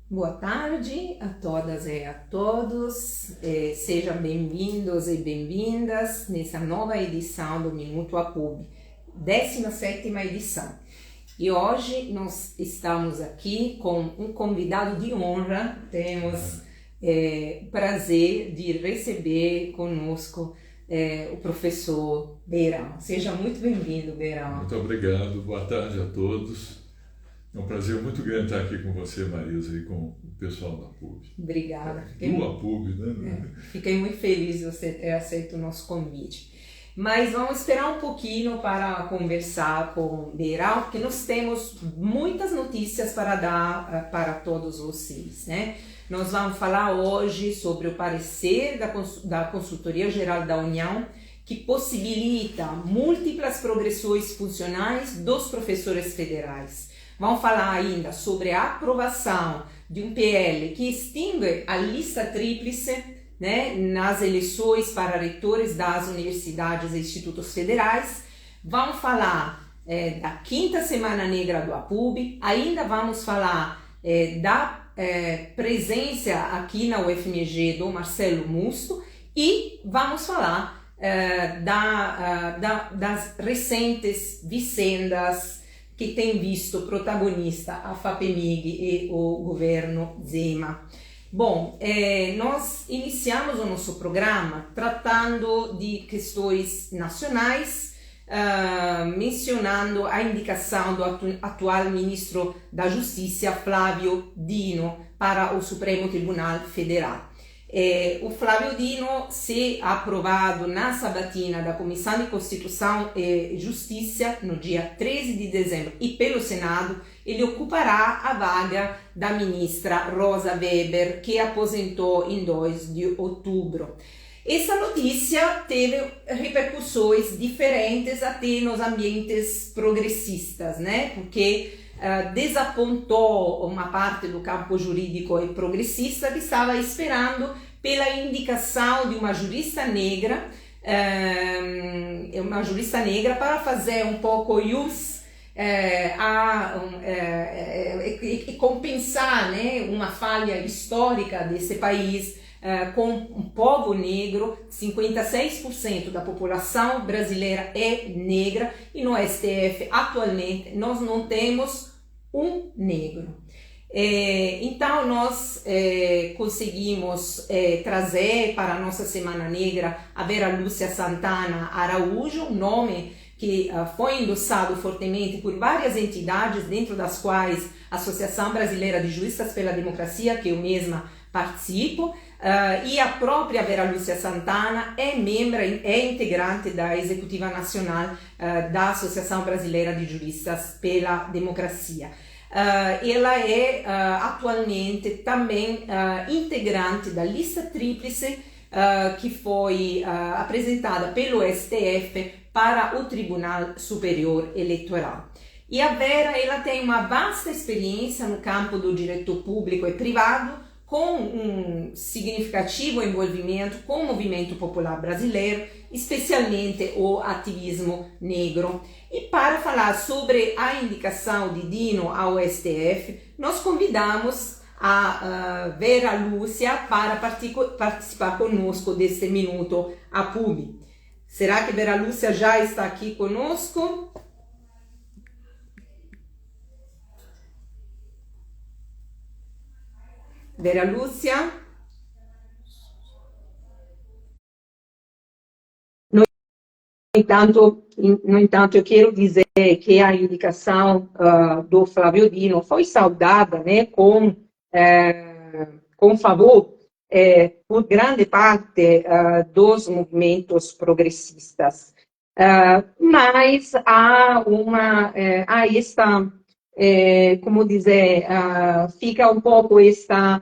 Boa tarde a todas e a todos, sejam bem-vindos e bem-vindas nessa nova edição do Minuto APUB, 17ª edição. E hoje nós estamos aqui com um convidado de honra, temos o prazer de receber conosco o professor Beirão. Seja muito bem-vindo, Beirão. Muito obrigado, boa tarde a todos. É um prazer muito grande estar aqui com você, Marisa, e com o pessoal da APUB. Obrigada. Do APUB, né? Fiquei muito feliz de você ter aceito o nosso convite. Mas vamos esperar um pouquinho para conversar com o Beirão, porque nós temos muitas notícias para dar para todos vocês, né? Nós vamos falar hoje sobre o parecer da Consultoria Geral da União, que possibilita múltiplas progressões funcionais dos professores federais. Vamos falar ainda sobre a aprovação de um PL que extingue a lista tríplice, né, nas eleições para reitores das universidades e institutos federais. Vamos falar da quinta Semana Negra do APUB. Ainda vamos falar da presença aqui na UFMG do Marcelo Musto e vamos falar das recentes vicendas que tem visto protagonista a FAPEMIG e o governo Zema. Bom, nós iniciamos o nosso programa tratando de questões nacionais, mencionando a indicação do atual ministro da Justiça, Flávio Dino, para o Supremo Tribunal Federal. O Flávio Dino, se aprovado na sabatina da Comissão de Constituição e Justiça, no dia 13 de dezembro, e pelo Senado, ele ocupará a vaga da ministra Rosa Weber, que aposentou em 2 de outubro. Essa notícia teve repercussões diferentes até nos ambientes progressistas, né? Porque desapontou uma parte do campo jurídico e progressista que estava esperando pela indicação de uma jurista negra para fazer um pouco jus e compensar, né, uma falha histórica desse país com um povo negro. 56% da população brasileira é negra e no STF atualmente nós não temos um negro. Então nós conseguimos trazer para a nossa Semana Negra a Vera Lúcia Santana Araújo, um nome que foi endossado fortemente por várias entidades, dentro das quais a Associação Brasileira de Juristas pela Democracia, que eu mesma participo, e a própria Vera Lúcia Santana é integrante da Executiva Nacional da Associação Brasileira de Juristas pela Democracia. Ela é atualmente também integrante da lista tríplice que foi apresentada pelo STF para o Tribunal Superior Eleitoral. E a Vera, ela tem uma vasta experiência no campo do direito público e privado, com um significativo envolvimento com o movimento popular brasileiro, especialmente o ativismo negro. E para falar sobre a indicação de Dino ao STF, nós convidamos a Vera Lúcia para participar conosco deste Minuto APUB. Será que Vera Lúcia já está aqui conosco? Vera Lúcia? No entanto, eu quero dizer que a indicação do Flávio Dino foi saudada, né, com favor por grande parte dos movimentos progressistas. Mas há esta, como dizer, fica um pouco esta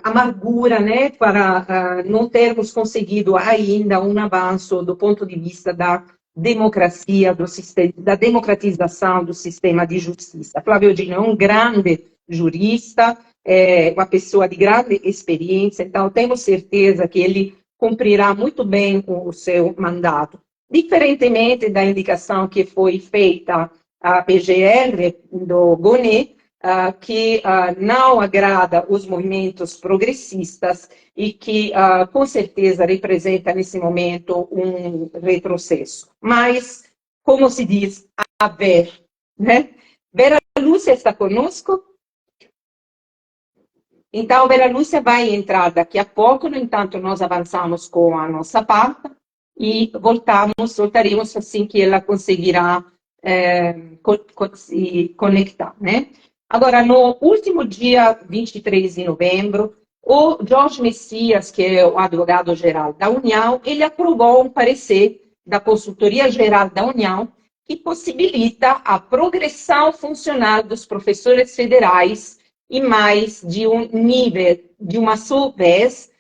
amargura, né, para não termos conseguido ainda um avanço do ponto de vista da democracia, da democratização do sistema de justiça. Flávio Dino é um grande jurista, uma pessoa de grande experiência, então temos certeza que ele cumprirá muito bem o seu mandato. Diferentemente da indicação que foi feita à PGR do Bonet, que não agrada os movimentos progressistas e que, com certeza, representa, nesse momento, um retrocesso. Mas, como se diz, a ver, né? Vera Lúcia está conosco? Então, Vera Lúcia vai entrar daqui a pouco, no entanto, nós avançamos com a nossa parte e voltaremos assim que ela conseguirá se conectar, né? Agora, no último dia 23 de novembro, o Jorge Messias, que é o advogado-geral da União, ele aprovou um parecer da Consultoria Geral da União que possibilita a progressão funcional dos professores federais e mais de um nível, de uma só vez,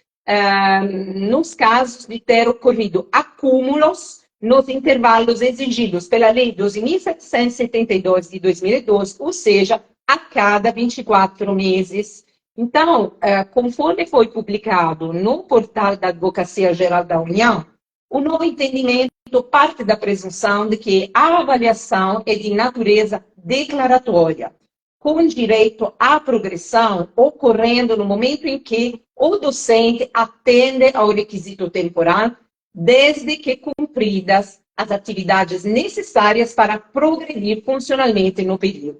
nos casos de ter ocorrido acúmulos nos intervalos exigidos pela Lei 12.772 de 2012, ou seja, a cada 24 meses. Então, conforme foi publicado no portal da Advocacia Geral da União, o novo entendimento parte da presunção de que a avaliação é de natureza declaratória, com direito à progressão ocorrendo no momento em que o docente atende ao requisito temporal, desde que cumpridas as atividades necessárias para progredir funcionalmente no período.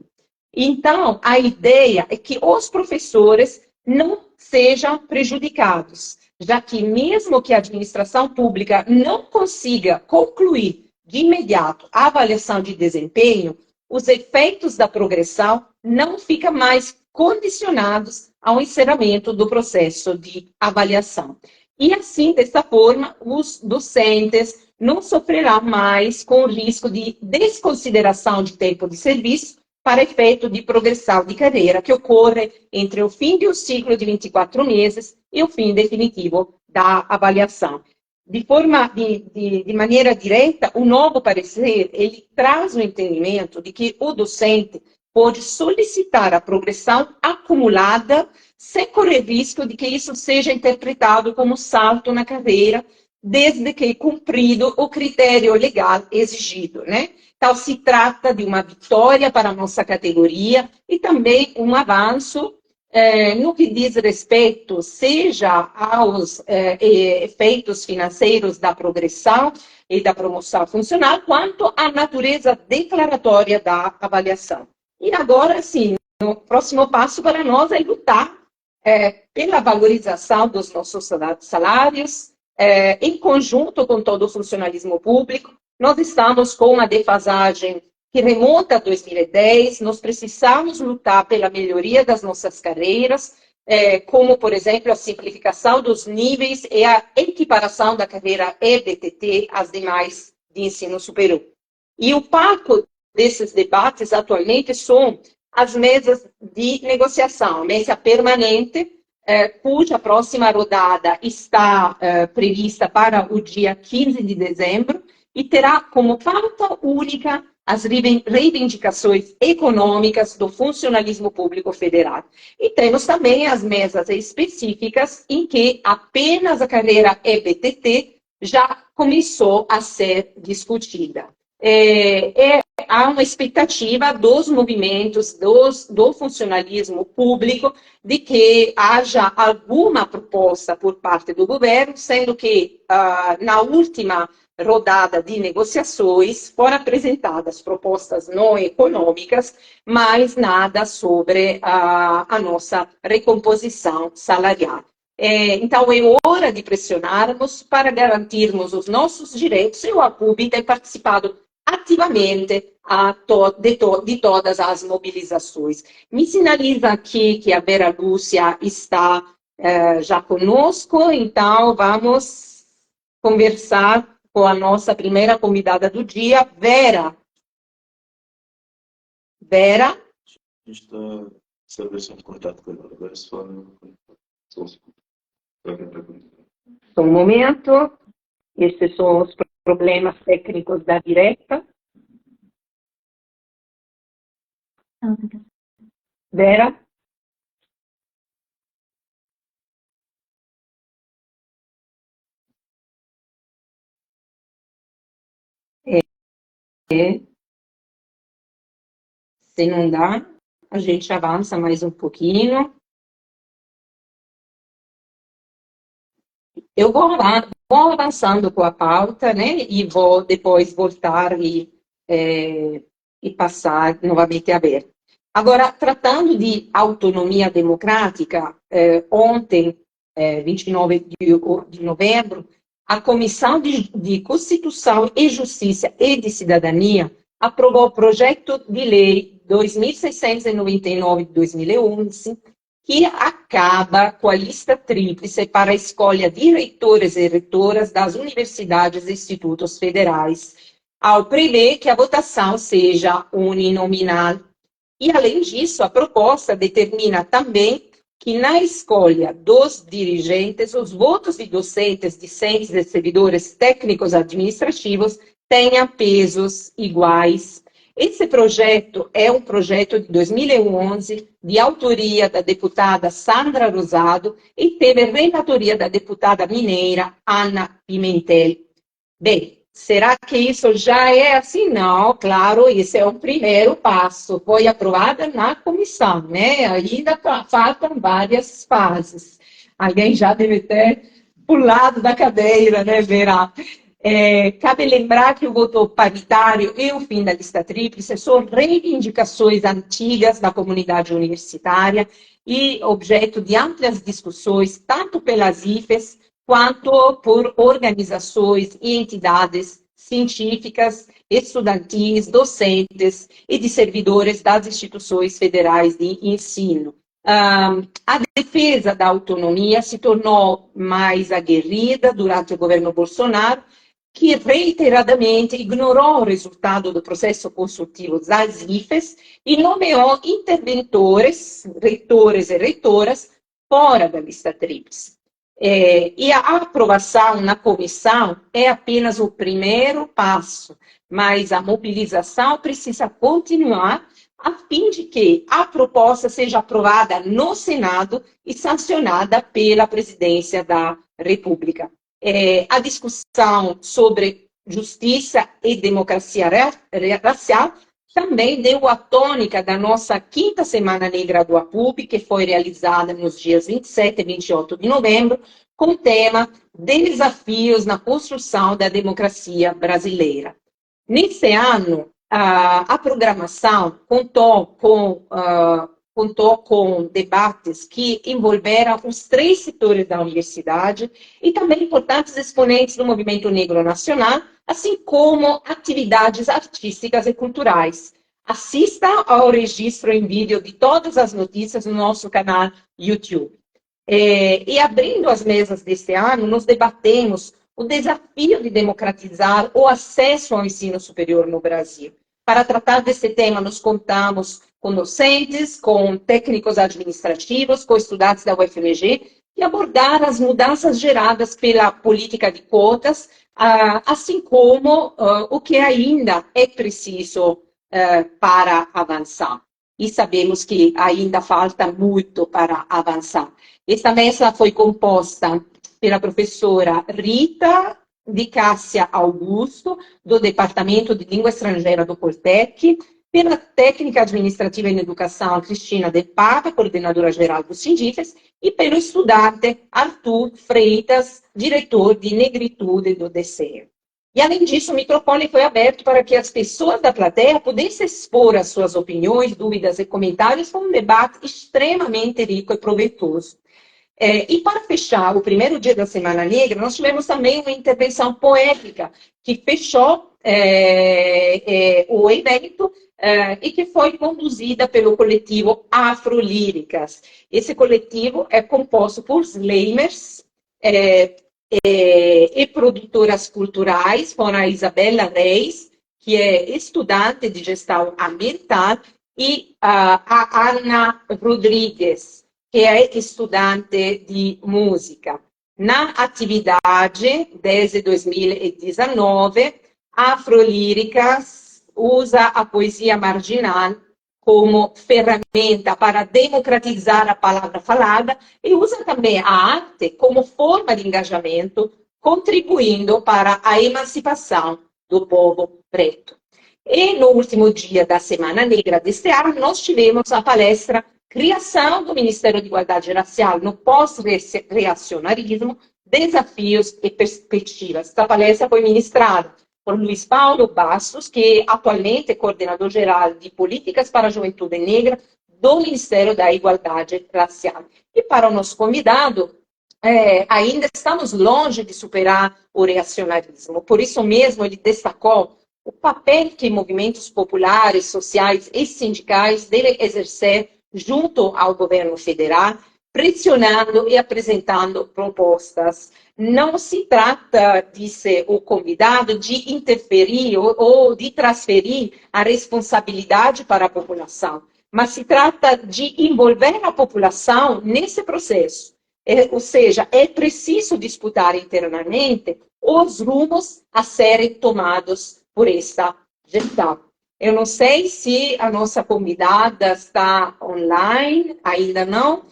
Então, a ideia é que os professores não sejam prejudicados, já que mesmo que a administração pública não consiga concluir de imediato a avaliação de desempenho, os efeitos da progressão não ficam mais condicionados ao encerramento do processo de avaliação. E assim, dessa forma, os docentes não sofrerão mais com o risco de desconsideração de tempo de serviço para efeito de progressão de carreira que ocorre entre o fim do ciclo de 24 meses e o fim definitivo da avaliação. De maneira direta, o novo parecer, ele traz o entendimento de que o docente pode solicitar a progressão acumulada sem correr risco de que isso seja interpretado como salto na carreira, desde que cumprido o critério legal exigido, né? Então, se trata de uma vitória para a nossa categoria e também um avanço no que diz respeito, seja aos efeitos financeiros da progressão e da promoção funcional, quanto à natureza declaratória da avaliação. E agora, sim, o próximo passo para nós é lutar pela valorização dos nossos salários, em conjunto com todo o funcionalismo público. Nós estamos com uma defasagem que remonta a 2010, nós precisamos lutar pela melhoria das nossas carreiras, como, por exemplo, a simplificação dos níveis e a equiparação da carreira EBTT às demais de ensino superior. E o palco desses debates atualmente são as mesas de negociação, a mesa permanente, cuja próxima rodada está prevista para o dia 15 de dezembro e terá como pauta única as reivindicações econômicas do funcionalismo público federal. E temos também as mesas específicas em que apenas a carreira EBTT já começou a ser discutida. Há uma expectativa dos movimentos do funcionalismo público de que haja alguma proposta por parte do governo, sendo que na última rodada de negociações foram apresentadas propostas não econômicas, mas nada sobre a nossa recomposição salarial. Então, é hora de pressionarmos para garantirmos os nossos direitos e o APUB tem participado ativamente de todas as mobilizações. Me sinaliza aqui que a Vera Lúcia está já conosco, então vamos conversar com a nossa primeira convidada do dia, Vera. Vera? A gente está estabelecendo contato com ela. Agora só um momento. Esses são os problemas técnicos da direta. Vera? Se não dá, A gente avança mais um pouquinho. Eu vou avançando com a pauta, né? E vou depois voltar e passar novamente a ver. Agora, tratando de autonomia democrática, ontem, 29 de novembro, a Comissão de Constituição e Justiça e de Cidadania aprovou o projeto de lei 2699 de 2011, que acaba com a lista tríplice para a escolha de reitores e reitoras das universidades e institutos federais, ao prever que a votação seja uninominal. E, além disso, a proposta determina também que, na escolha dos dirigentes, os votos de docentes, discentes e servidores técnicos administrativos tenham pesos iguais. Esse projeto é um projeto de 2011, de autoria da deputada Sandra Rosado e teve relatoria da deputada mineira Ana Pimentel. Bem, será que isso já é assim? Não, claro, esse é o primeiro passo. Foi aprovada na comissão, né? Ainda faltam várias fases. Alguém já deve ter pulado da cadeira, né, Vera? Cabe lembrar que o voto paritário e o fim da lista tríplice são reivindicações antigas da comunidade universitária e objeto de amplas discussões, tanto pelas IFES quanto por organizações e entidades científicas, estudantis, docentes e de servidores das instituições federais de ensino. A defesa da autonomia se tornou mais aguerrida durante o governo Bolsonaro, que reiteradamente ignorou o resultado do processo consultivo das IFES e nomeou interventores, reitores e reitoras, fora da lista tríplice. E a aprovação na comissão é apenas o primeiro passo, mas a mobilização precisa continuar a fim de que a proposta seja aprovada no Senado e sancionada pela Presidência da República. A discussão sobre justiça e democracia racial também deu a tônica da nossa quinta Semana Negra do APUB, que foi realizada nos dias 27 e 28 de novembro, com o tema Desafios na Construção da Democracia Brasileira. Nesse ano, a programação contou com debates que envolveram os três setores da universidade e também importantes exponentes do movimento negro nacional, assim como atividades artísticas e culturais. Assista ao registro em vídeo de todas as notícias no nosso canal YouTube. E abrindo as mesas deste ano, nós debatemos o desafio de democratizar o acesso ao ensino superior no Brasil. Para tratar desse tema, nós contamos com docentes, com técnicos administrativos, com estudantes da UFMG, e abordar as mudanças geradas pela política de cotas, assim como o que ainda é preciso para avançar. E sabemos que ainda falta muito para avançar. Esta mesa foi composta pela professora Rita de Cássia Augusto, do Departamento de Língua Estrangeira do Poltec, pela técnica administrativa em educação Cristina De Papa, coordenadora-geral do Sindifes, e pelo estudante Arthur Freitas, diretor de Negritude do DCE. E, além disso, o microfone foi aberto para que as pessoas da plateia pudessem expor as suas opiniões, dúvidas e comentários com um debate extremamente rico e proveitoso. E para fechar o primeiro dia da Semana Negra, nós tivemos também uma intervenção poética que fechou o evento e que foi conduzida pelo coletivo Afrolíricas. Esse coletivo é composto por slamers e produtoras culturais, como a Isabela Reis, que é estudante de gestão ambiental, e a Ana Rodrigues, que é estudante de música. Na atividade, desde 2019, a Afrolíricas usa a poesia marginal como ferramenta para democratizar a palavra falada e usa também a arte como forma de engajamento, contribuindo para a emancipação do povo preto. E no último dia da Semana Negra deste ano, nós tivemos a palestra Criação do Ministério de Igualdade Racial no pós-reacionarismo, desafios e perspectivas. Esta palestra foi ministrada por Luiz Paulo Bastos, que atualmente é coordenador-geral de Políticas para a Juventude Negra do Ministério da Igualdade Racial. E para o nosso convidado, ainda estamos longe de superar o reacionarismo. Por isso mesmo, ele destacou o papel que movimentos populares, sociais e sindicais devem exercer junto ao governo federal, pressionando e apresentando propostas. Não se trata, disse o convidado, de interferir ou de transferir a responsabilidade para a população, mas se trata de envolver a população nesse processo. Ou seja, é preciso disputar internamente os rumos a serem tomados por esta gestão. Eu não sei se a nossa convidada está online, ainda não.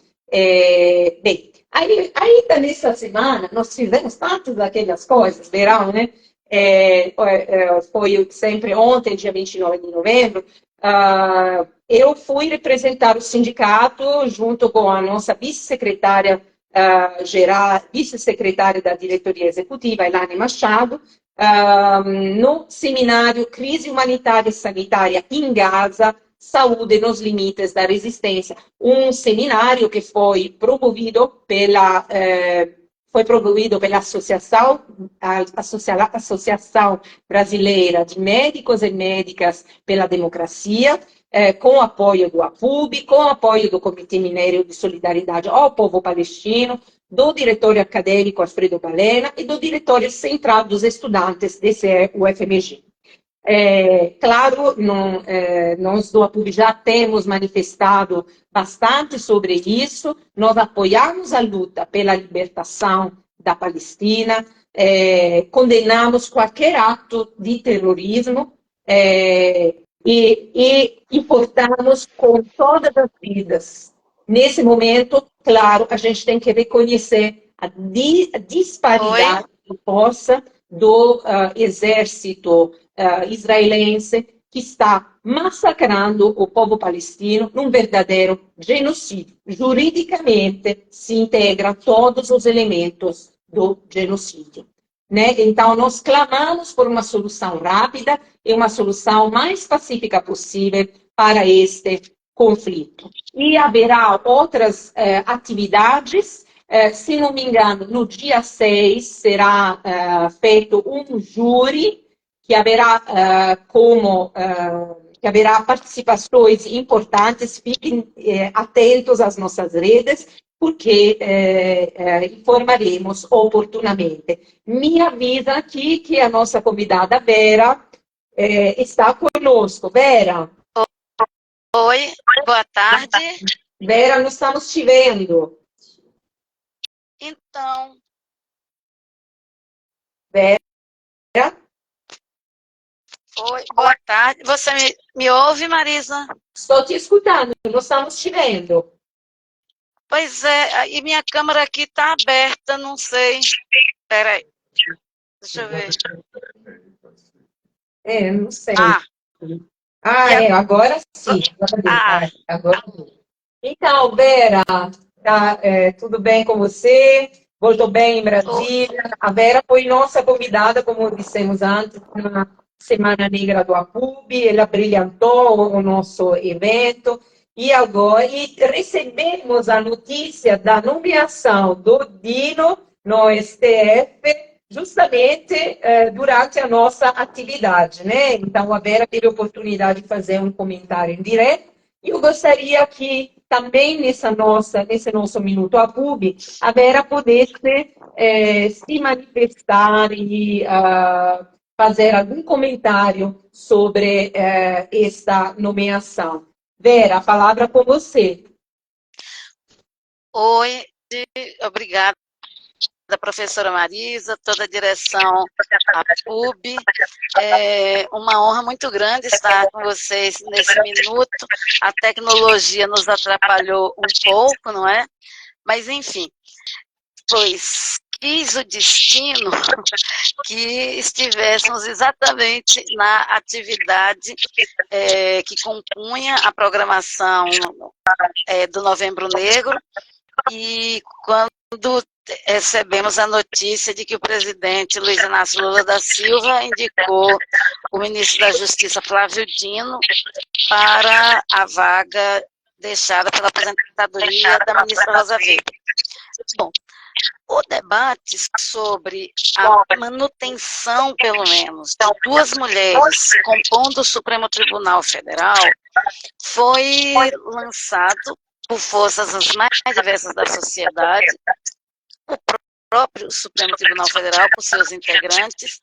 Bem, ainda nessa semana, nós fizemos tantas daquelas coisas, verão, né? Foi sempre ontem, dia 29 de novembro, eu fui representar o sindicato junto com a nossa vice-secretária geral, vice-secretária da diretoria executiva, Elaine Machado, no seminário Crise Humanitária e Sanitária em Gaza, Saúde nos Limites da Resistência, um seminário que foi promovido pela Associação Brasileira de Médicos e Médicas pela Democracia, com apoio do APUB, com apoio do Comitê Mineiro de Solidariedade ao Povo Palestino, do Diretório Acadêmico Alfredo Balena e do Diretório Central dos Estudantes, DCE UFMG. Claro, nós do APUB já temos manifestado bastante sobre isso, nós apoiamos a luta pela libertação da Palestina, condenamos qualquer ato de terrorismo e importamos com todas as vidas. Nesse momento, claro, a gente tem que reconhecer a disparidade de força do exército israelense, que está massacrando o povo palestino num verdadeiro genocídio. Juridicamente, se integra todos os elementos do genocídio. Né? Então, nós clamamos por uma solução rápida e uma solução mais pacífica possível para este conflito. E haverá outras atividades. Se não me engano, no dia 6 será feito um júri que haverá que haverá participações importantes. Fiquem atentos às nossas redes, porque informaremos oportunamente. Me avisa aqui que a nossa convidada Vera está conosco. Vera. Oi, boa tarde. Vera, não estamos te vendo. Então. Vera? Oi, boa tarde. Você me ouve, Marisa? Estou te escutando, não estamos te vendo. Pois é, e minha câmera aqui está aberta, não sei. Espera aí. Deixa eu ver. Não sei. Agora sim. Agora sim. Então, Vera, tudo bem com você? Voltou bem em Brasília? A Vera foi nossa convidada, como dissemos antes, na Semana Negra do APUB. Ela brilhantou o nosso evento. E agora recebemos a notícia da nomeação do Dino no STF, justamente durante a nossa atividade, né? Então, a Vera teve a oportunidade de fazer um comentário em direto. E eu gostaria que também nesse nosso Minuto APUB, a Vera pudesse se manifestar e fazer algum comentário sobre esta nomeação. Vera, a palavra é com você. Oi, obrigada, professora Marisa, toda a direção APUB. É uma honra muito grande estar com vocês nesse minuto. A tecnologia nos atrapalhou um pouco, não é? Mas, enfim, pois quis o destino que estivéssemos exatamente na atividade que compunha a programação do Novembro Negro, e quando recebemos a notícia de que o presidente Luiz Inácio Lula da Silva indicou o ministro da Justiça, Flávio Dino, para a vaga deixada pela aposentadoria da ministra Rosa Weber. Bom, o debate sobre a manutenção, pelo menos, de duas mulheres compondo o Supremo Tribunal Federal foi lançado por forças as mais diversas da sociedade, o próprio Supremo Tribunal Federal, por seus integrantes,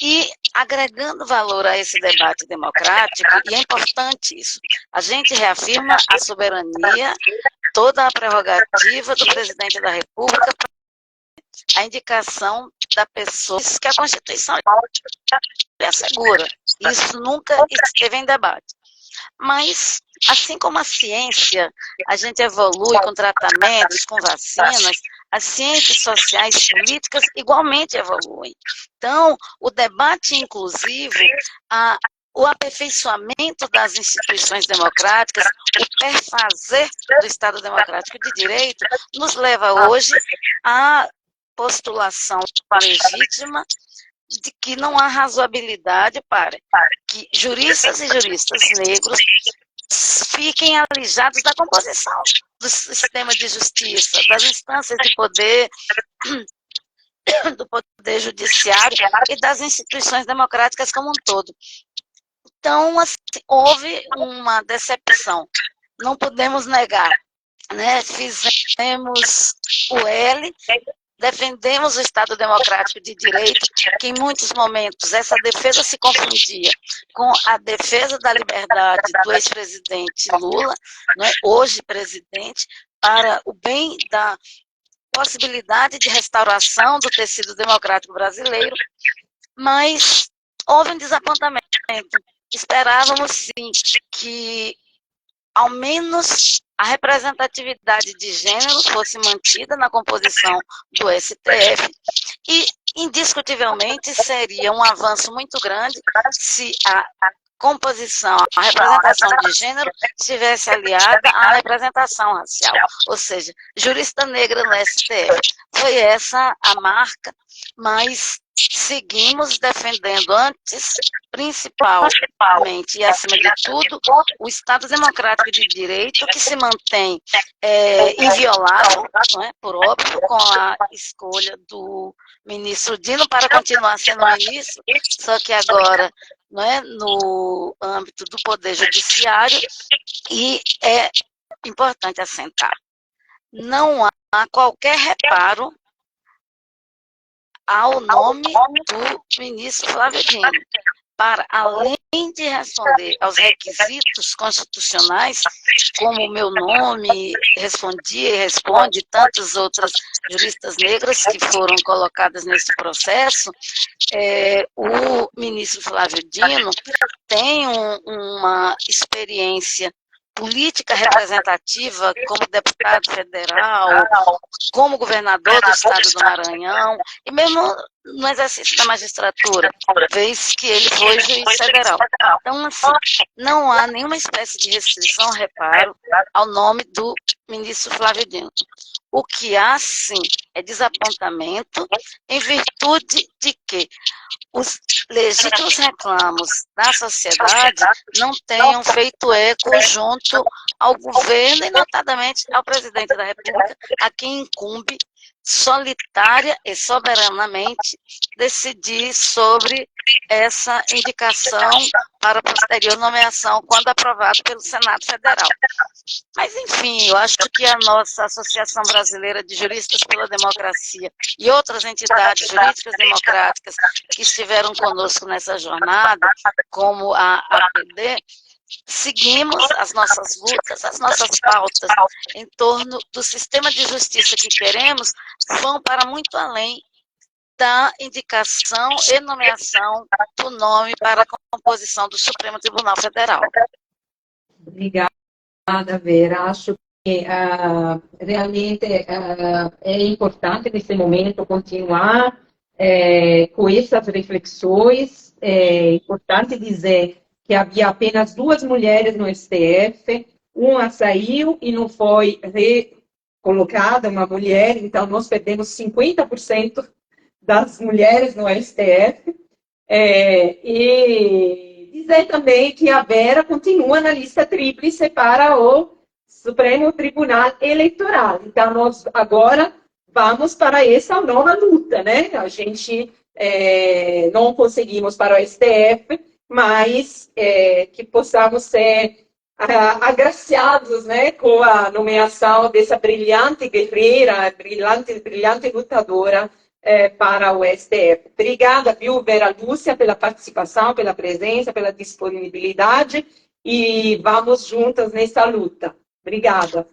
e agregando valor a esse debate democrático, e é importante isso, a gente reafirma a soberania, toda a prerrogativa do presidente da República, a indicação da pessoa que a Constituição lhe assegura. Isso nunca esteve em debate. Mas, assim como a ciência, a gente evolui com tratamentos, com vacinas, as ciências sociais e políticas igualmente evoluem. Então, o debate inclusivo, o aperfeiçoamento das instituições democráticas, o perfazer do Estado Democrático de Direito, nos leva hoje à postulação legítima de que não há razoabilidade para que juristas e juristas negros fiquem alijados da composição do sistema de justiça, das instâncias de poder, do poder judiciário e das instituições democráticas como um todo. Então, assim, houve uma decepção, não podemos negar, né? Fizemos o L, defendemos o Estado Democrático de Direito, que em muitos momentos essa defesa se confundia com a defesa da liberdade do ex-presidente Lula, né, hoje presidente, para o bem da possibilidade de restauração do tecido democrático brasileiro, mas houve um desapontamento. Esperávamos, sim, que ao menos a representatividade de gênero fosse mantida na composição do STF e, indiscutivelmente, seria um avanço muito grande se a composição, a representação de gênero estivesse aliada à representação racial, ou seja, jurista negra no STF. Foi essa a marca, mas seguimos defendendo antes, principalmente e acima de tudo, o Estado Democrático de Direito, que se mantém inviolável, não é, por óbvio, com a escolha do ministro Dino para continuar sendo ministro, só que agora, não é, no âmbito do Poder Judiciário, e é importante assentar. Não há qualquer reparo ao nome do ministro Flávio Dino, para, além de responder aos requisitos constitucionais, como o meu nome respondia e responde, tantas outras juristas negras que foram colocadas nesse processo, o ministro Flávio Dino tem uma experiência política representativa como deputado federal, como governador do estado do Maranhão, e mesmo no exercício da magistratura, vez que ele foi juiz federal. Então, assim, não há nenhuma espécie de restrição, reparo, ao nome do ministro Flávio Dino. O que há, sim, é desapontamento em virtude de que os legítimos reclamos da sociedade não tenham feito eco junto ao governo e, notadamente, ao presidente da República, a quem incumbe solitária e soberanamente decidir sobre essa indicação para posterior nomeação, quando aprovado pelo Senado Federal. Mas, enfim, eu acho que a nossa Associação Brasileira de Juristas pela Democracia e outras entidades jurídicas democráticas que estiveram conosco nessa jornada, como a APD, seguimos as nossas lutas, as nossas pautas em torno do sistema de justiça que queremos, vão para muito além da indicação e nomeação do nome para a composição do Supremo Tribunal Federal. Obrigada, Vera. Acho que realmente é importante nesse momento continuar com essas reflexões. É importante dizer que havia apenas 2 mulheres no STF, uma saiu e não foi recolocada, uma mulher, então nós perdemos 50% das mulheres no STF. E dizer também que a Vera continua na lista tríplice para o Supremo Tribunal Eleitoral. Então, nós agora vamos para essa nova luta, né? A gente não conseguimos para o STF, mas que possamos ser agraciados, né, com a nomeação dessa brilhante guerreira, brilhante lutadora para o STF. Obrigada, viu, Vera Lúcia, pela participação, pela presença, pela disponibilidade, e vamos juntas nessa luta. Obrigada.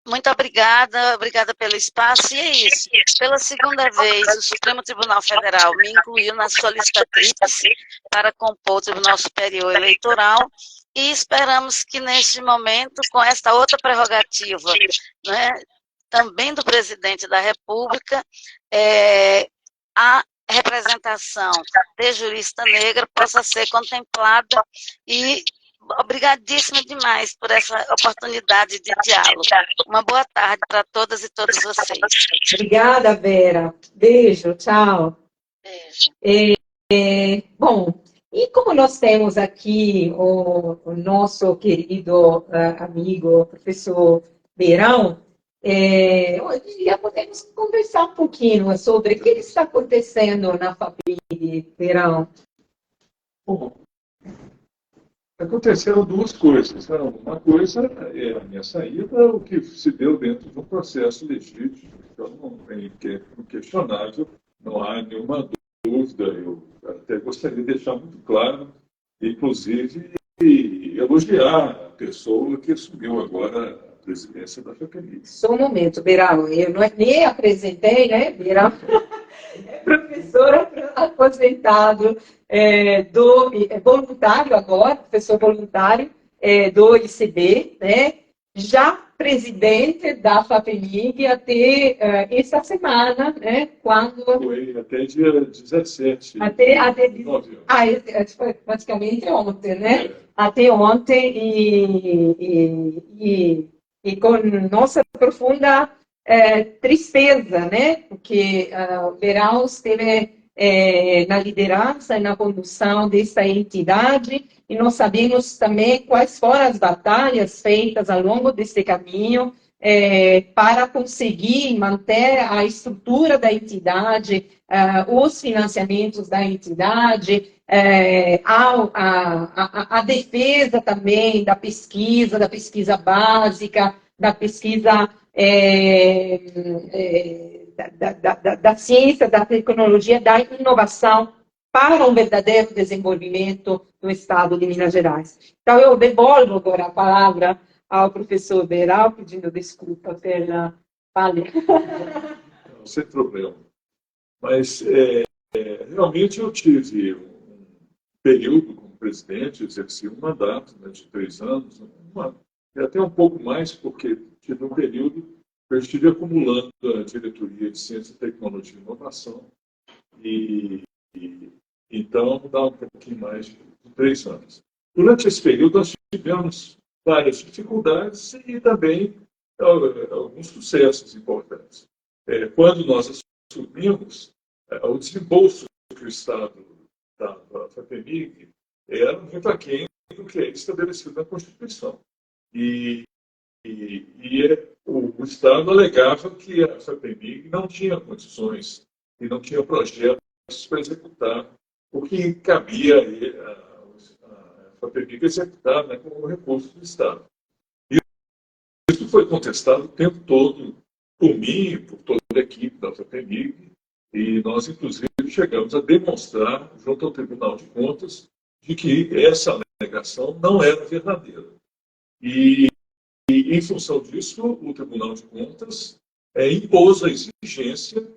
Muito obrigada pelo espaço, e é isso. Pela segunda vez, o Supremo Tribunal Federal me incluiu na sua lista tríplice para compor o Tribunal Superior Eleitoral, e esperamos que neste momento, com esta outra prerrogativa, né, também do presidente da República, a representação de jurista negra possa ser contemplada, e obrigadíssima demais por essa oportunidade de diálogo. Uma boa tarde para todas e todos vocês. Obrigada, Vera. Beijo, tchau. Beijo. Bom, e como nós temos aqui o nosso querido amigo, professor Beirão, hoje já podemos conversar um pouquinho sobre o que está acontecendo na FAPEMIG, Beirão. Bom, aconteceram 2 coisas. Uma coisa é a minha saída, o que se deu dentro de um processo legítimo, então não tem questionável, não há nenhuma dúvida. Eu até gostaria de deixar muito claro, inclusive, elogiar a pessoa que assumiu agora a presidência da FAPEMIG. Só um momento, Beirão, eu nem apresentei, né, Beirão? É professor aposentado, voluntário agora, professor voluntário do ICB, né? Já presidente da FAPEMIG até essa semana, né? Quando... Foi até dia 17. Até foi praticamente ontem, né? Até ontem, e com nossa profunda tristeza, né? Porque o Beirão esteve na liderança e na condução dessa entidade, e nós sabemos também quais foram as batalhas feitas ao longo desse caminho para conseguir manter a estrutura da entidade, os financiamentos da entidade, a defesa também da pesquisa básica, da pesquisa da ciência, da tecnologia, da inovação para um verdadeiro desenvolvimento no estado de Minas Gerais. Então, eu devolvo agora a palavra ao professor Beirão, pedindo desculpa pela falha. Não, sem problema. Mas, realmente, eu tive um período como presidente, exerci um mandato, né, de 3 anos, e até um pouco mais, porque tive um período que eu estive acumulando a diretoria de Ciência, Tecnologia e Inovação, então dá um pouquinho mais de 3 anos. Durante esse período, nós tivemos várias dificuldades e também alguns sucessos importantes. Quando nós assumimos, o desembolso que o Estado dava à FAPEMIG era muito aquém do que é estabelecido na Constituição. O Estado alegava que a FAPEMIG não tinha condições e não tinha projetos para executar o que cabia a FAPEMIG executar, né, como recurso do Estado. Isso foi contestado o tempo todo por mim e por toda a equipe da FAPEMIG, e nós, inclusive, chegamos a demonstrar, junto ao Tribunal de Contas, de que essa alegação não era verdadeira. E em função disso, o Tribunal de Contas impôs a exigência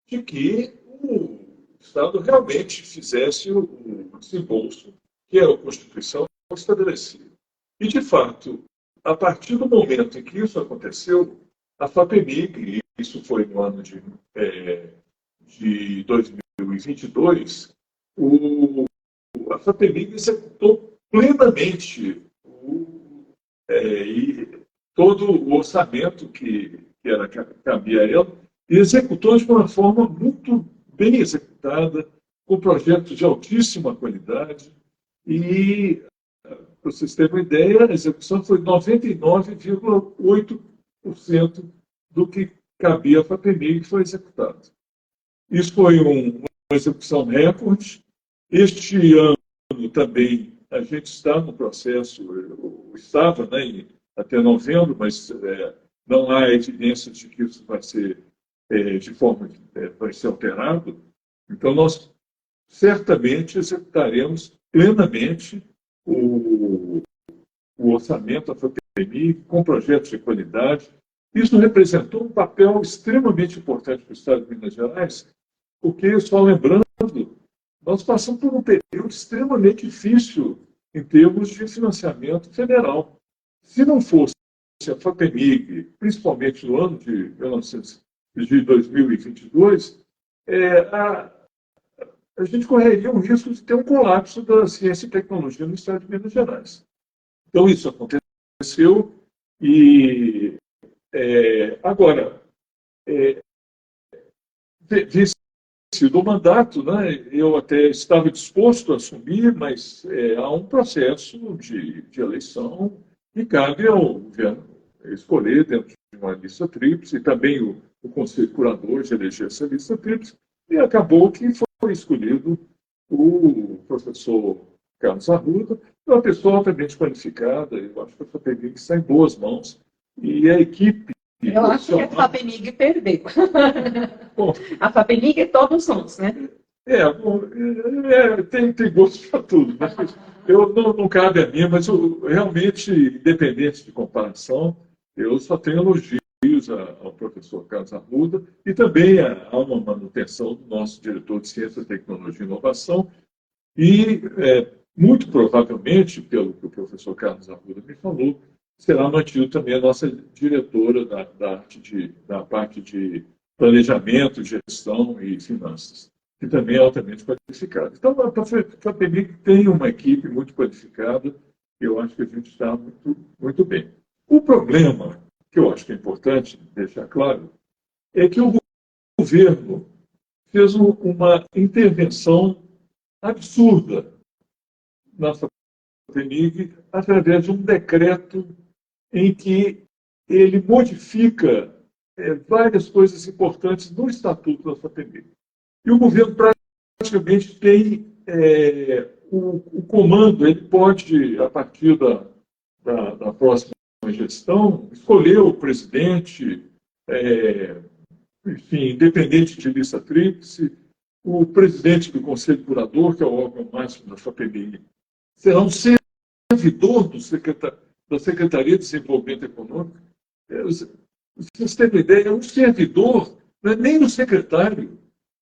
de que o Estado realmente fizesse o desembolso que a Constituição estabeleceu. E, de fato, a partir do momento em que isso aconteceu, a FAPEMIG, isso foi no ano de de 2022, a FAPEMIG executou plenamente todo o orçamento que cabia a ela, e executou de uma forma muito bem executada, com projetos de altíssima qualidade, e, para vocês terem uma ideia, a execução foi 99,8% do que cabia à FAPEMIG que foi executado. Isso foi uma execução recorde. Este ano também a gente está no processo, estava, né, até novembro, mas não há evidência de que isso vai ser vai ser alterado. Então, nós certamente executaremos plenamente o orçamento da FAPEMIG com projetos de qualidade. Isso representou um papel extremamente importante para o Estado de Minas Gerais, porque, só lembrando, nós passamos por um período extremamente difícil em termos de financiamento federal. Se não fosse a FAPEMIG, principalmente no ano de 2022, a gente correria o risco de ter um colapso da ciência e tecnologia no Estado de Minas Gerais. Então, isso aconteceu e, agora, vencido o mandato, né, eu até estava disposto a assumir, mas há um processo de eleição que cabe ao governo escolher dentro de uma lista tríplice, e também o Conselho Curador de eleger essa lista tríplice, e acabou que foi escolhido o professor Carlos Arruda, uma pessoa altamente qualificada. Eu acho que a FAPEMIG está em boas mãos, e a equipe... Eu acho que a FAPEMIG perdeu. Bom, a FAPEMIG todos nós, né? Tem gosto para tudo. Mas não cabe a mim, mas realmente, independente de comparação, eu só tenho elogios ao professor Carlos Arruda, e também há uma manutenção do nosso diretor de Ciência, Tecnologia e Inovação, e muito provavelmente, pelo que o professor Carlos Arruda me falou, será mantido também a nossa diretora da parte de planejamento, gestão e finanças, que também é altamente qualificada. Então, a FAPEMIG tem uma equipe muito qualificada, e eu acho que a gente está muito, muito bem. O problema, que eu acho que é importante deixar claro, é que o governo fez uma intervenção absurda na FAPEMIG através de um decreto em que ele modifica várias coisas importantes no Estatuto da FAPEMIG. E o governo praticamente tem o comando, ele pode, a partir da próxima gestão, escolher o presidente, enfim, independente de lista tríplice, o presidente do Conselho Curador, que é o órgão máximo da FAPEMIG, será um servidor da Secretaria de Desenvolvimento Econômico. Vocês têm uma ideia, é um servidor, não é nem o secretário.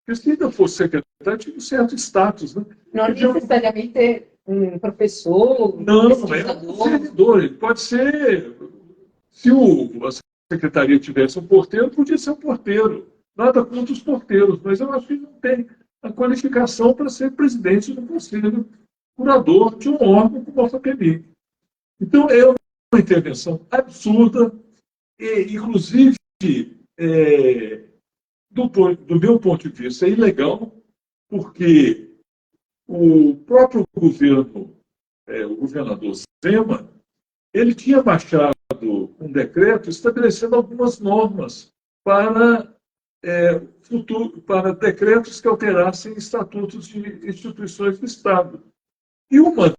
Porque se ainda fosse secretário, tinha um certo status. Né? Não necessariamente um professor, não, é um servidor. Ele pode ser... Se a secretaria tivesse um porteiro, podia ser um porteiro. Nada contra os porteiros, mas eu acho que não tem a qualificação para ser presidente do Conselho Curador de um órgão como a FAPEMIG. Então, é uma intervenção absurda, e, inclusive, do meu ponto de vista, é ilegal, porque o próprio governo, o governador Zema, ele tinha baixado um decreto estabelecendo algumas normas para decretos que alterassem estatutos de instituições do Estado. E uma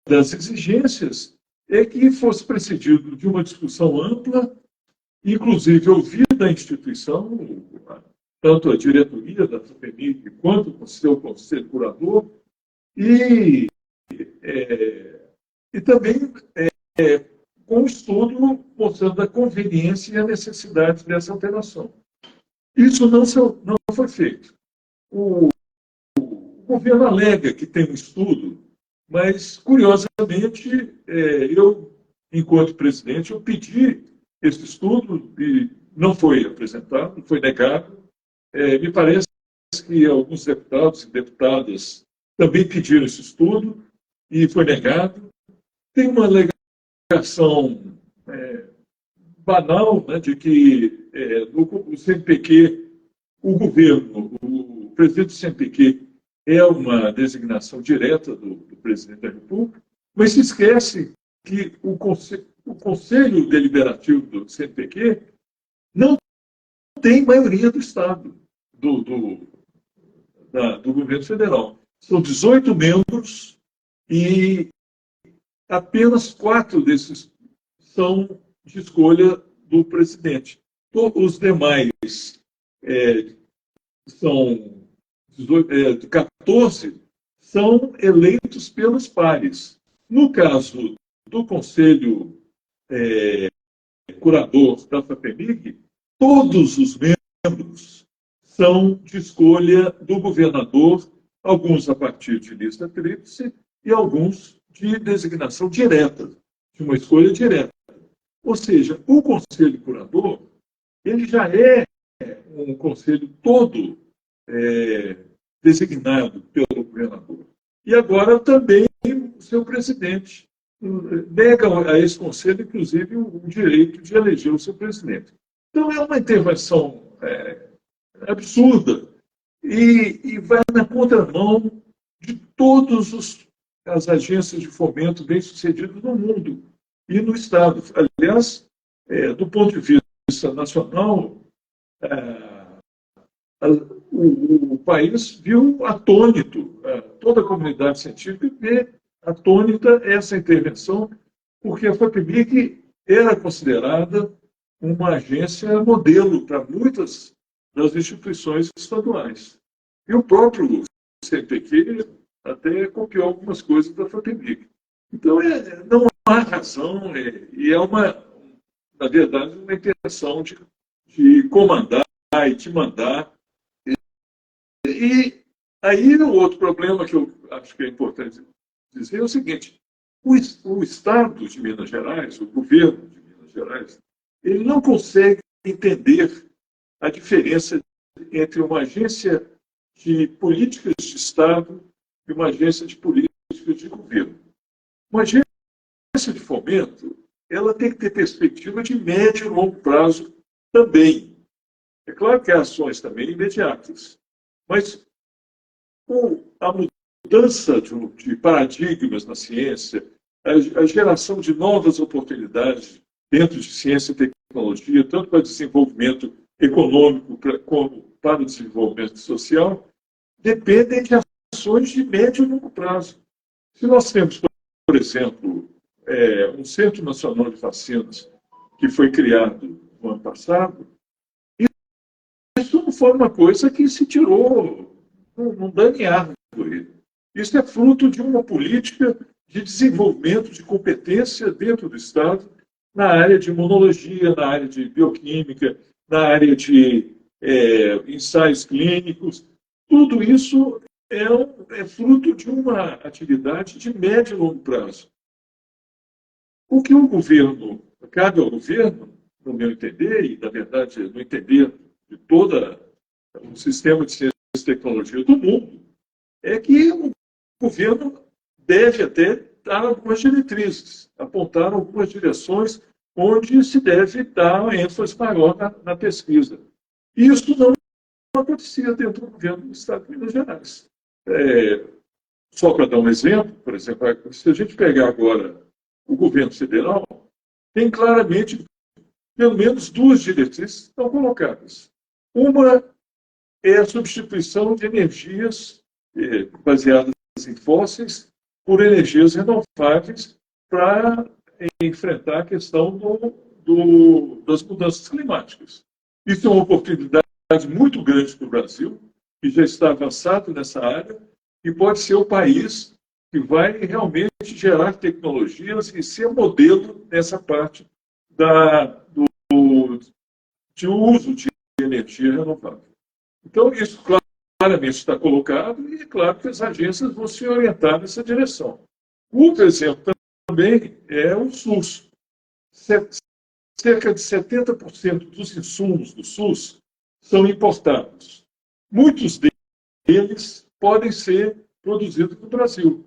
das exigências é que fosse precedido de uma discussão ampla, inclusive ouvida a instituição, tanto a diretoria da FAPEMIG quanto o seu Conselho Curador, e também com um estudo mostrando a conveniência e a necessidade dessa alteração. Isso não foi feito. O governo alega que tem um estudo, mas, curiosamente, eu, enquanto presidente, eu pedi esse estudo e não foi apresentado, foi negado. Me parece que alguns deputados e deputadas também pediram esse estudo e foi negado. Tem uma alegação banal, né, de que o CNPq, o governo, o presidente do CNPq é uma designação direta do presidente da República, mas se esquece que o Conselho Deliberativo do CNPq não tem maioria do Estado, do governo federal. São 18 membros e apenas 4 desses são de escolha do presidente. Os demais são 14 são eleitos pelos pares. No caso do Conselho Curador da FAPEMIG, todos os membros são de escolha do governador, alguns a partir de lista tríplice e alguns de designação direta, de uma escolha direta. Ou seja, o Conselho Curador ele já é um conselho todo designado pelo governador. E agora também o seu presidente nega a esse conselho, inclusive, o direito de eleger o seu presidente. Então, é uma intervenção absurda e vai na contramão de todas as agências de fomento bem-sucedidas no mundo e no Estado. Aliás, do ponto de vista nacional, o país viu atônito, toda a comunidade científica vê atônita essa intervenção, porque a FAPEMIG era considerada uma agência modelo para muitas das instituições estaduais. E o próprio CNPq até copiou algumas coisas da FAPEMIG. Então, não há razão, e na verdade, uma intenção de comandar e de mandar. E aí, o outro problema que eu acho que é importante dizer é o seguinte: o Estado de Minas Gerais, o governo de Minas Gerais, ele não consegue entender a diferença entre uma agência de políticas de Estado e uma agência de políticas de governo. Uma agência de fomento, ela tem que ter perspectiva de médio e longo prazo também. É claro que há ações também imediatas, mas a mudança de paradigmas na ciência, a geração de novas oportunidades dentro de ciência e tecnologia, tanto para desenvolvimento econômico como para o desenvolvimento social, dependem de ações de médio e longo prazo. Se nós temos, por exemplo, um Centro Nacional de Vacinas que foi criado no ano passado, isso não foi uma coisa que se tirou, não dá em árvore. Isso é fruto de uma política de desenvolvimento de competência dentro do Estado na área de imunologia, na área de bioquímica, na área de ensaios clínicos. Tudo isso é fruto de uma atividade de médio e longo prazo. O que cabe ao governo, no meu entender, e na verdade no entender de todo o sistema de ciência e tecnologia do mundo, é que o governo deve até dar algumas diretrizes, apontar algumas direções onde se deve dar ênfase maior na pesquisa. E isso não acontecia dentro do governo do Estado de Minas Gerais. Só para dar um exemplo, por exemplo, se a gente pegar agora o governo federal, tem claramente pelo menos 2 diretrizes que estão colocadas. Uma é a substituição de energias baseadas em fósseis por energias renováveis para enfrentar a questão das mudanças climáticas. Isso é uma oportunidade muito grande para o Brasil, que já está avançado nessa área, e pode ser o país que vai realmente gerar tecnologias e ser modelo nessa parte de uso de energia renovável. Então, isso claramente está colocado e é claro que as agências vão se orientar nessa direção. Outro exemplo também é o SUS. Cerca de 70% dos insumos do SUS são importados. Muitos eles podem ser produzidos no Brasil.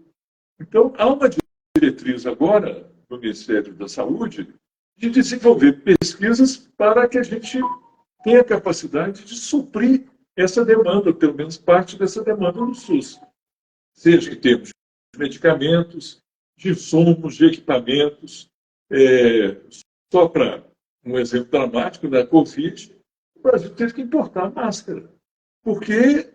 Então, há uma diretriz agora no Ministério da Saúde de desenvolver pesquisas para que a gente tenha a capacidade de suprir essa demanda, pelo menos parte dessa demanda no SUS. Seja em termos de medicamentos, de insumos, de equipamentos. Só para um exemplo dramático da Covid, o Brasil teve que importar máscara, porque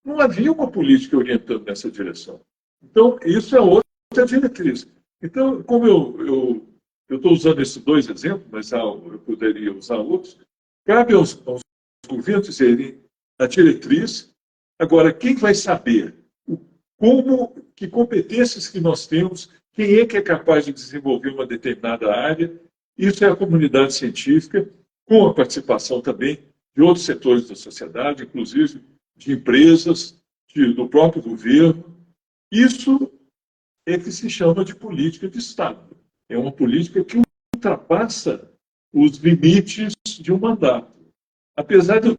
não havia uma política orientando nessa direção. Então, isso é outra diretriz. Então, como eu estou usando esses dois exemplos, mas eu poderia usar outros, cabe aos governos dizerem a diretriz. Agora, quem vai saber que competências que nós temos, quem é que é capaz de desenvolver uma determinada área? Isso é a comunidade científica, com a participação também de outros setores da sociedade, inclusive de empresas, do próprio governo. Isso é que se chama de política de Estado. É uma política que ultrapassa os limites de um mandato. Apesar de eu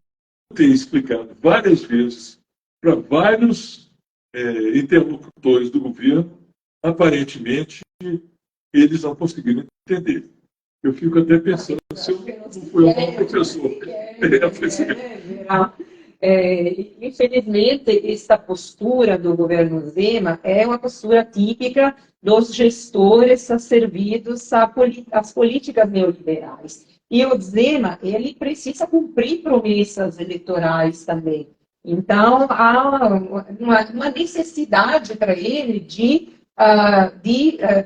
ter explicado várias vezes para vários interlocutores do governo, aparentemente eles não conseguiram entender. Eu fico até pensando se eu não fui um bom professor. Infelizmente, essa postura do governo Zema é uma postura típica dos gestores servidos às políticas neoliberais. E o Zema, ele precisa cumprir promessas eleitorais também. Então, há uma necessidade para ele de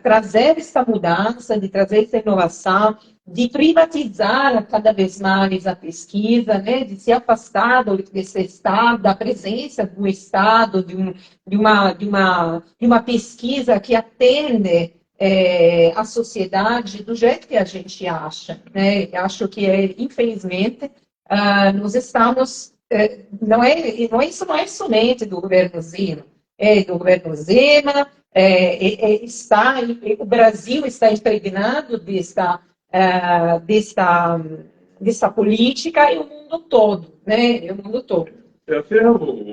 trazer essa mudança, de trazer essa inovação, de privatizar cada vez mais a pesquisa, né, de se afastar desse Estado, da presença do Estado, de uma pesquisa que atende a sociedade do jeito que a gente acha. Né? Acho que, infelizmente, nós estamos... isso não é somente do governo Zema, é do governo Zema, o Brasil está impregnado dessa política e o mundo todo, né? O mundo todo. Até,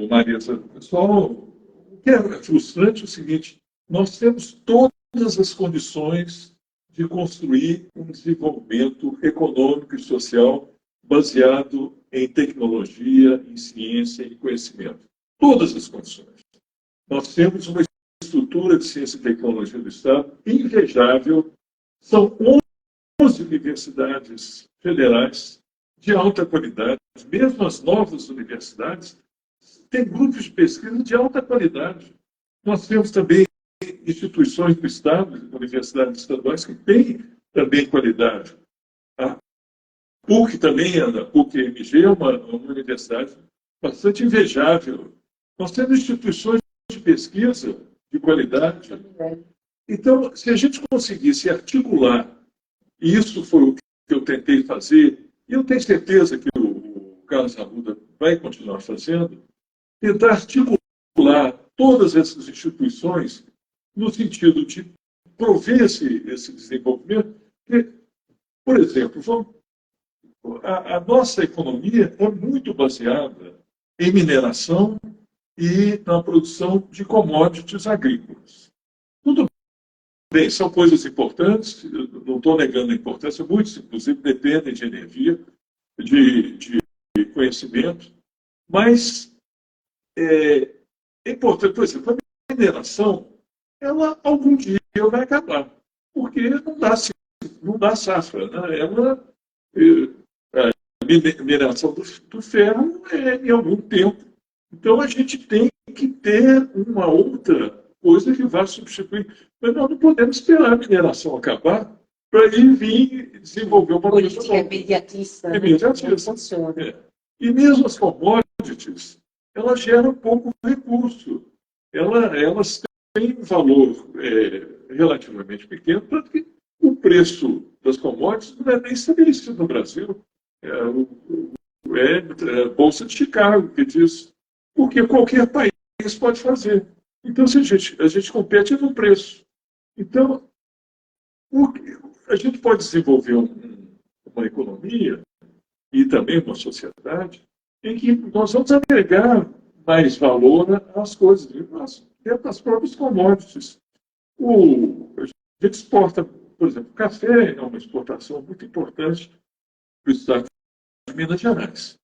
Marisa, pessoal, o que é frustrante é o seguinte: nós temos todas as condições de construir um desenvolvimento econômico e social baseado em tecnologia, em ciência e conhecimento. Todas as condições. Nós temos uma estrutura de ciência e tecnologia do Estado invejável. São 11 universidades federais de alta qualidade. Mesmo as novas universidades têm grupos de pesquisa de alta qualidade. Nós temos também instituições do Estado, universidades estaduais, que têm também qualidade. A PUC também, a PUC-MG, é uma universidade bastante invejável. Nós temos instituições de pesquisa de qualidade. Então, se a gente conseguisse articular, e isso foi o que eu tentei fazer, e eu tenho certeza que o Carlos Arruda vai continuar fazendo, tentar articular todas essas instituições no sentido de prover esse desenvolvimento. Porque, por exemplo, a nossa economia é muito baseada em mineração e na produção de commodities agrícolas. Tudo bem, são coisas importantes, não estou negando a importância, muitos, inclusive, dependem de energia, de conhecimento, mas é importante, por exemplo, a mineração, ela algum dia vai acabar, porque não dá safra. Né? A mineração do ferro em algum tempo. Então, a gente tem que ter uma outra coisa que vá substituir. Mas nós não podemos esperar a mineração acabar para ir vir desenvolver uma política imediatista. Funciona. E mesmo as commodities, elas geram pouco recurso. Elas têm um valor relativamente pequeno, tanto que o preço das commodities não é nem estabelecido no Brasil. A Bolsa de Chicago que diz, porque qualquer país pode fazer. Então, se a gente compete no preço. Então, a gente pode desenvolver uma economia e também uma sociedade em que nós vamos agregar mais valor às coisas, dentro das próprias commodities. A gente exporta, por exemplo, café é uma exportação muito importante para o estado de Minas Gerais.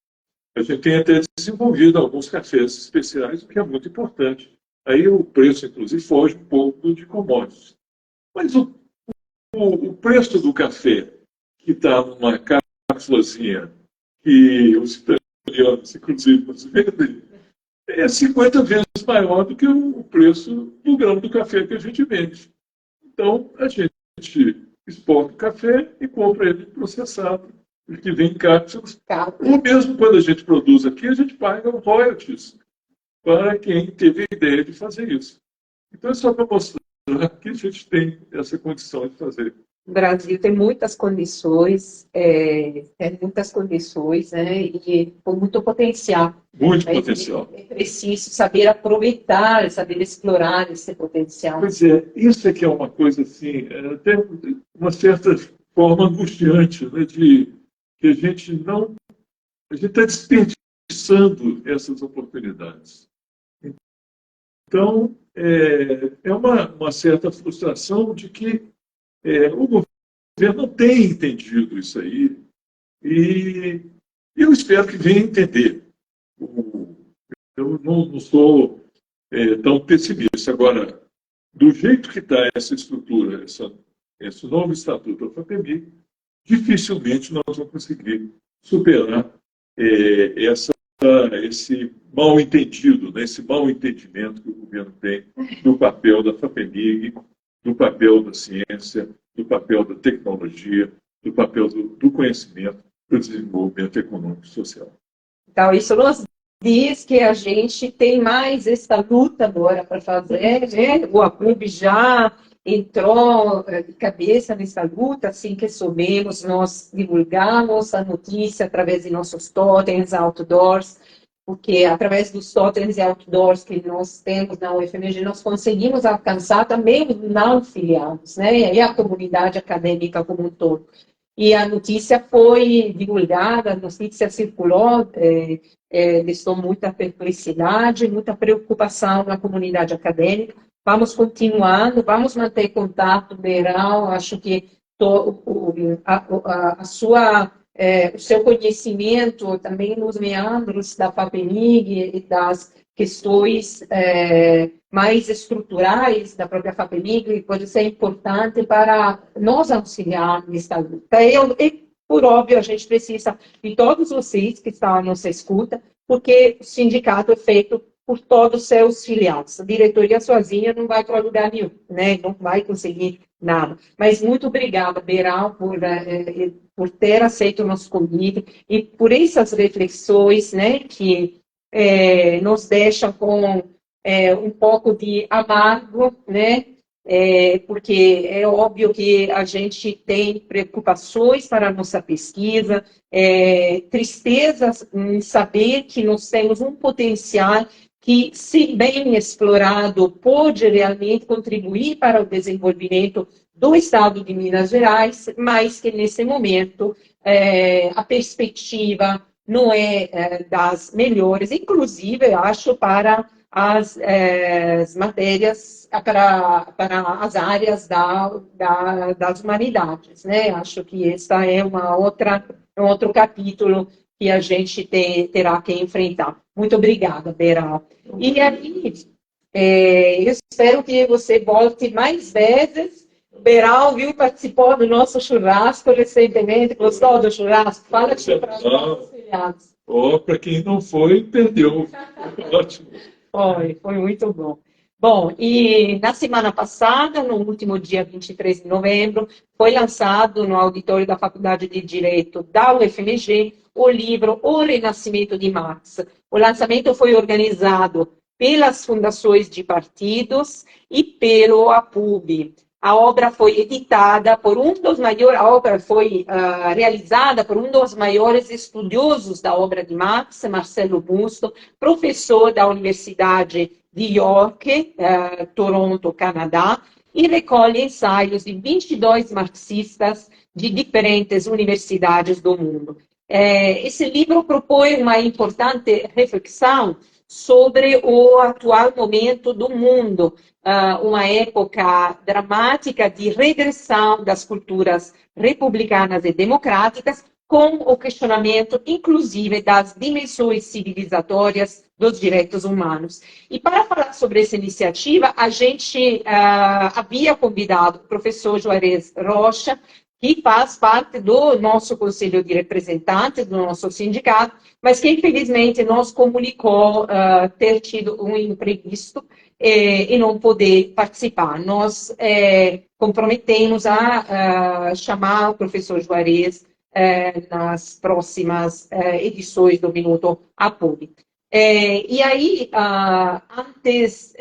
A gente tem até desenvolvido alguns cafés especiais, o que é muito importante. Aí o preço, inclusive, foge um pouco do de commodities. Mas o preço do café, que está numa cápsulazinha, que os italianos, inclusive, nos vendem, é 50 vezes maior do que o preço do grão do café que a gente vende. Então, a gente exporta o café e compra ele processado, que vem em cápsulas. Ou mesmo quando a gente produz aqui, a gente paga royalties para quem teve a ideia de fazer isso. Então, é só para mostrar que a gente tem essa condição de fazer. O Brasil tem muitas condições, né, e com muito potencial. Muito potencial. É preciso saber aproveitar, saber explorar esse potencial. Pois é, isso é que é uma coisa assim, até uma certa forma angustiante, né, de que a gente está desperdiçando essas oportunidades. Então, é uma certa frustração de que o governo não tem entendido isso aí, e eu espero que venha entender. Eu não sou tão pessimista. Agora, do jeito que está essa estrutura, esse novo estatuto da FAPEMIG, dificilmente nós vamos conseguir superar esse mal-entendido, né, esse mal-entendimento que o governo tem do papel da FAPEMIG, do papel da ciência, do papel da tecnologia, do papel do conhecimento para o desenvolvimento econômico e social. Então, isso nos diz que a gente tem mais essa luta agora para fazer, né? O APUB já entrou de cabeça nessa luta, assim que soubemos, nós divulgamos a notícia através de nossos totens, outdoors, porque através dos totens e outdoors que nós temos na UFMG, nós conseguimos alcançar também os não filiados, né? E a comunidade acadêmica como um todo. E a notícia foi divulgada, a notícia circulou, deixou muita perplexidade, muita preocupação na comunidade acadêmica. Vamos continuando, vamos manter contato, Beral, acho que o seu conhecimento também nos meandros da FAPEMIG e das questões mais estruturais da própria FAPEMIG pode ser importante para nos auxiliar nesta luta. E, por óbvio, a gente precisa de todos vocês que estão à nossa escuta, porque o sindicato é feito por todos os seus filiados. A diretoria sozinha não vai para lugar nenhum, né? Não vai conseguir nada. Mas muito obrigada, Beral, por ter aceito o nosso convite e por essas reflexões, né, que nos deixam com um pouco de amargo, né? Porque é óbvio que a gente tem preocupações para a nossa pesquisa, tristezas em saber que nós temos um potencial que, se bem explorado, pode realmente contribuir para o desenvolvimento do Estado de Minas Gerais, mas que, nesse momento, a perspectiva não é das melhores, inclusive, eu acho, para as matérias, para as áreas das humanidades, né? Acho que essa é um outro capítulo que a gente terá que enfrentar. Muito obrigada, Beral. E aí, eu espero que você volte mais vezes. Beral, viu, participou do nosso churrasco recentemente. Gostou do churrasco? Fala aqui para os nossos filiados. Para quem não foi, perdeu. Ótimo. Foi muito bom. Bom, e na semana passada, no último dia 23 de novembro, foi lançado no auditório da Faculdade de Direito da UFMG o livro O Renascimento de Marx. O lançamento foi organizado pelas fundações de partidos e pelo APUB. A obra foi editada por realizada por um dos maiores estudiosos da obra de Marx, Marcelo Busto, professor da Universidade de York, Toronto, Canadá, e recolhe ensaios de 22 marxistas de diferentes universidades do mundo. Esse livro propõe uma importante reflexão sobre o atual momento do mundo, uma época dramática de regressão das culturas republicanas e democráticas, com o questionamento, inclusive, das dimensões civilizatórias dos direitos humanos. E para falar sobre essa iniciativa, a gente havia convidado o professor Juarez Rocha, que faz parte do nosso Conselho de Representantes, do nosso sindicato, mas que, infelizmente, nos comunicou ter tido um imprevisto e não poder participar. Nós comprometemos a chamar o professor Juarez nas próximas edições do Minuto a PUB. E aí, antes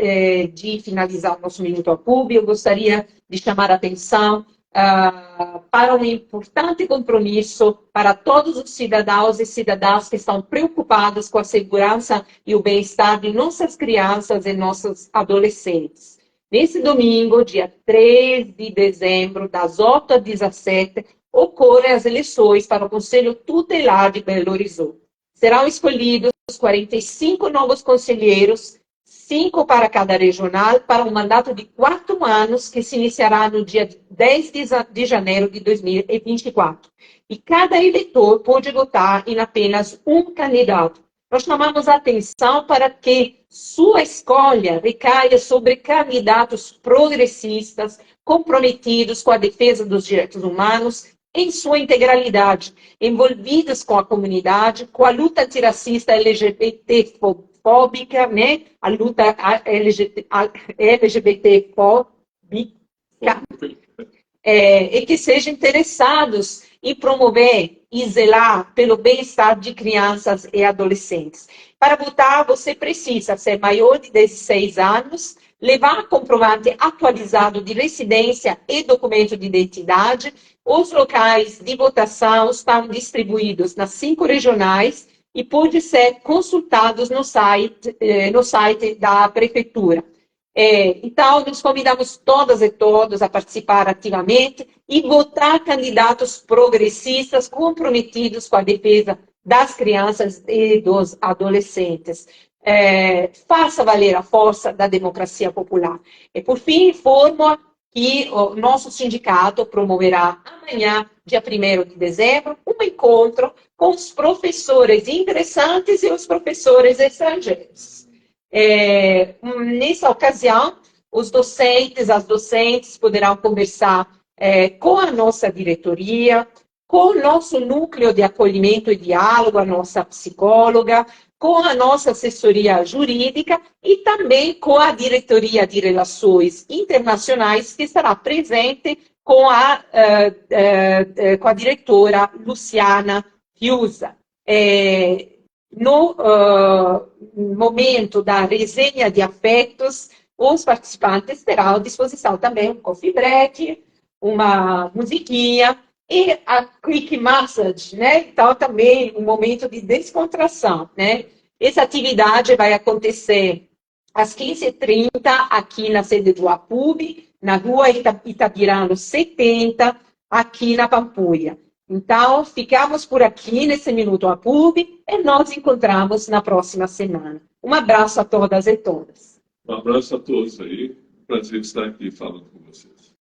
de finalizar o nosso Minuto a PUB, eu gostaria de chamar a atenção para um importante compromisso para todos os cidadãos e cidadãs que estão preocupados com a segurança e o bem-estar de nossas crianças e nossos adolescentes. Nesse domingo, dia 3 de dezembro, das 8 às 17, ocorrem as eleições para o Conselho Tutelar de Belo Horizonte. Serão escolhidos 45 novos conselheiros, 5 para cada regional, para um mandato de 4 anos, que se iniciará no dia 10 de janeiro de 2024. E cada eleitor pode votar em apenas um candidato. Nós chamamos a atenção para que sua escolha recaia sobre candidatos progressistas, comprometidos com a defesa dos direitos humanos em sua integralidade, envolvidos com a comunidade, com a luta antirracista LGBTfóbica, né? A luta LGBTfóbica, e que sejam interessados em promover e zelar pelo bem-estar de crianças e adolescentes. Para votar, você precisa ser maior de 16 anos, levar comprovante atualizado de residência e documento de identidade. Os locais de votação estão distribuídos nas 5 regionais e podem ser consultados no site da Prefeitura. Então, nós convidamos todas e todos a participar ativamente e votar candidatos progressistas comprometidos com a defesa das crianças e dos adolescentes. Faça valer a força da democracia popular. E, por fim, informo que o nosso sindicato promoverá amanhã, dia 1º de dezembro, um encontro com os professores ingressantes e os professores estrangeiros. Nessa ocasião, os docentes, as docentes poderão conversar com a nossa diretoria, com o nosso núcleo de acolhimento e diálogo, a nossa psicóloga, com a nossa assessoria jurídica e também com a diretoria de relações internacionais, que estará presente com a diretora Luciana Fiuza. No momento da resenha de afetos, os participantes terão à disposição também um coffee break, uma musiquinha e a quick massage, né? Então, também um momento de descontração, né? Essa atividade vai acontecer às 15h30 aqui na sede do APUB, na rua Itabirano 70, aqui na Pampulha. Então, ficamos por aqui nesse Minuto APUB e nos encontramos na próxima semana. Um abraço a todas e todas. Um abraço a todos aí. Prazer estar aqui falando com vocês.